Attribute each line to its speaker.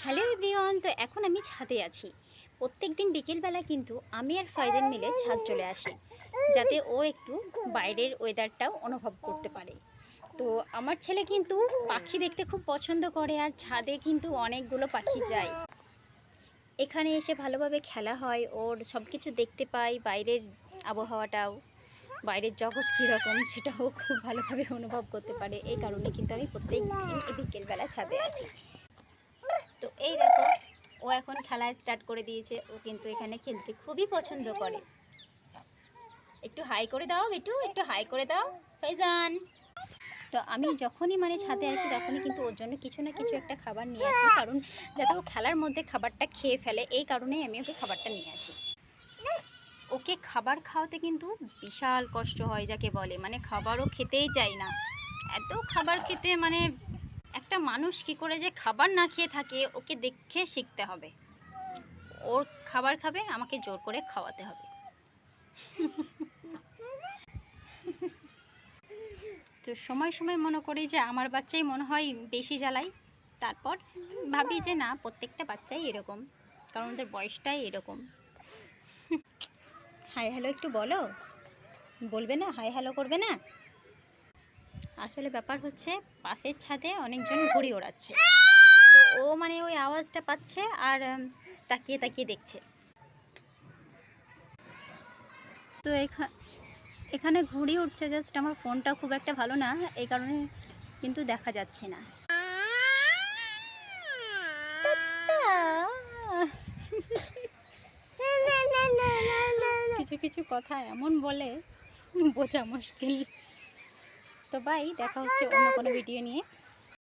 Speaker 1: Hello everyone, তো এখন আমি ছাদে আছি। প্রত্যেক দিন বিকেলবেলা কিন্তু আমি আর ফয়জান মিলে ছাদ চলে আসি, যাতে ও একটু বাইরের ওয়েদারটাও অনুভব করতে পারে। তো আমার ছেলে কিন্তু পাখি দেখতে খুব পছন্দ করে, আর ছাদে কিন্তু অনেকগুলো পাখি যায়। এখানে এসে ভালোভাবে খেলা হয়, ওর সব কিছু দেখতে পাই, বাইরের আবহাওয়াটাও, বাইরের জগৎ কীরকম সেটাও খুব ভালোভাবে অনুভব করতে পারে। এই কারণে কিন্তু আমি প্রত্যেক দিন এই বিকেলবেলা ছাদে আসি। তো এই দেখো, ও এখন খেলা স্টার্ট করে দিয়েছে। ও কিন্তু এখানে খেলতে খুবই পছন্দ করে। একটু হাই করে দাও বেটু, একটু হাই করে দাও ফাইজান। তো আমি যখনই ছাদে আসি তখনই কিন্তু ওর জন্য কিছু না কিছু একটা খাবার নিয়ে আসি, কারণ যাতে ও খেলার মধ্যে খাবারটা খেয়ে ফেলে, এই কারণেই আমি ওকে খাবারটা নিয়ে আসি। ওকে খাবার খাওয়াতে কিন্তু বিশাল কষ্ট হয়, যাকে বলে খাবারও খেতেই চাই না। এত খাবার খেতে একটা মানুষ কি করে যে খাবার না খেয়ে থাকে, ওকে দেখে শিখতে হবে। ওর খাবার খাবে, আমাকে জোর করে খাওয়াতে হবে। তো সময় সময় মনে করি যে আমার বাচ্চাই মনে হয় বেশি জ্বালাই, তারপর ভাবি যে না, প্রত্যেকটা বাচ্চাই এরকম, কারণ ওদের বয়সটাই এরকম। হাই হ্যালো একটু বলো, বলবে না? হাই হ্যালো করবে না? আসলে ব্যাপার হচ্ছে, পাশের ছাদে অনেকজন ঘুড়ি ওড়াচ্ছে, তো ও ওই আওয়াজটা পাচ্ছে আর তাকিয়ে তাকিয়ে দেখছে। তো এখানে ঘুড়ি উঠছে, জাস্ট আমার ফোনটা খুব একটা ভালো না, এই কারণে কিন্তু দেখা যাচ্ছে না। কিছু কিছু কথা এমন বলে বোঝা মুশকিল। তো বাই, দেখা হচ্ছে অন্য কোনো ভিডিও নিয়ে।